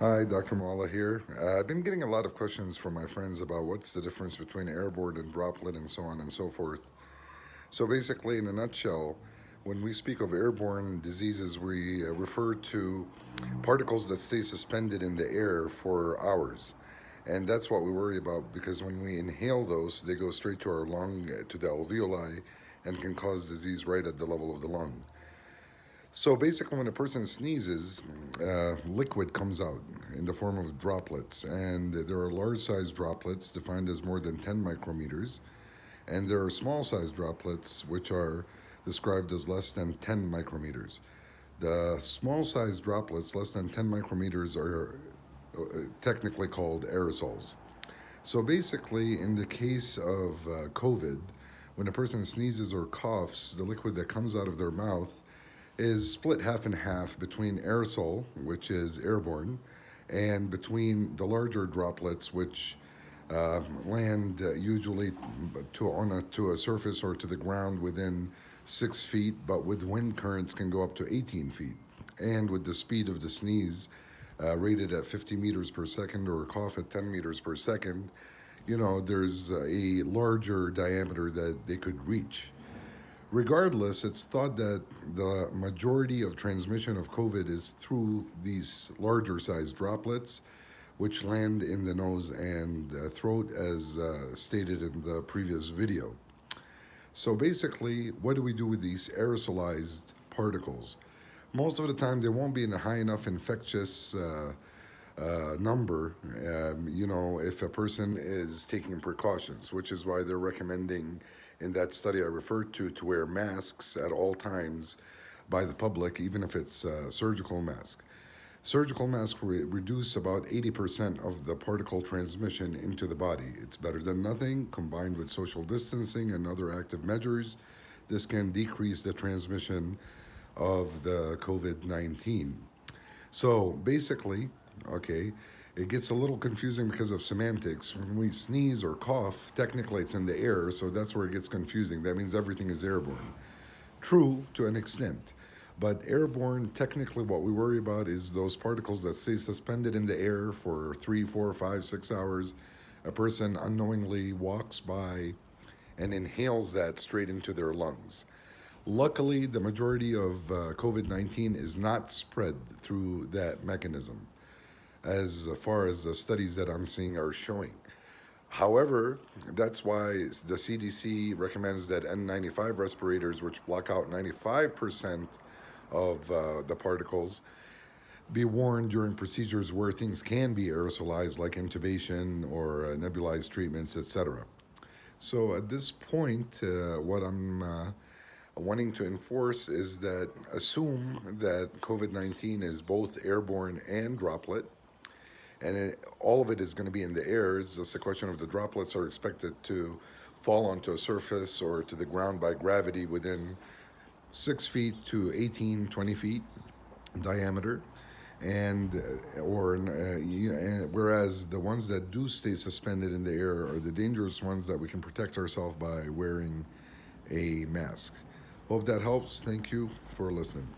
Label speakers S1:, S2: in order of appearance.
S1: Hi, Dr. Mala here. I've been getting a lot of questions from my friends about what's the difference between airborne and droplet and so on and so forth. So, basically, in a nutshell, when we speak of airborne diseases, we refer to particles that stay suspended in the air for hours. And that's what we worry about because when we inhale those, they go straight to our lung, to the alveoli, and can cause disease right at the level of the lung. So basically, when a person sneezes, liquid comes out in the form of droplets, and there are large-sized droplets defined as more than 10 micrometers, and there are small-sized droplets which are described as less than 10 micrometers. The small-sized droplets, less than 10 micrometers, are technically called aerosols. So basically, in the case of COVID, when a person sneezes or coughs, the liquid that comes out of their mouth is split half and half between aerosol, which is airborne, and between the larger droplets, which land usually to a surface or to the ground within 6 feet, but with wind currents can go up to 18 feet. And with the speed of the sneeze rated at 50 meters per second or a cough at 10 meters per second, there's a larger diameter that they could reach. Regardless, it's thought that the majority of transmission of COVID is through these larger sized droplets, which land in the nose and throat, as stated in the previous video. So, basically, what do we do with these aerosolized particles? Most of the time, they won't be in a high enough infectious number, if a person is taking precautions, which is why they're recommending in that study I referred to wear masks at all times by the public, even if it's a surgical mask. Surgical masks reduce about 80% of the particle transmission into the body. It's better than nothing. Combined with social distancing and other active measures, this can decrease the transmission of the COVID 19. So basically, okay, it gets a little confusing because of semantics. When we sneeze or cough, technically it's in the air, so that's where it gets confusing. That means everything is airborne. True to an extent. But airborne, technically, what we worry about is those particles that stay suspended in the air for 3, 4, 5, 6 hours. A person unknowingly walks by and inhales that straight into their lungs. Luckily, the majority of COVID 19 is not spread through that mechanism, as far as the studies that I'm seeing are showing. However, that's why the CDC recommends that N95 respirators, which block out 95% of the particles, be worn during procedures where things can be aerosolized, like intubation or nebulized treatments, etc. So at this point, what I'm wanting to enforce is that assume that COVID 19 is both airborne and droplet, and all of it is going to be in the air. It's just a question of the droplets are expected to fall onto a surface or to the ground by gravity within 6 feet to 18, 20 feet diameter. And whereas the ones that do stay suspended in the air are the dangerous ones that we can protect ourselves by wearing a mask. Hope that helps. Thank you for listening.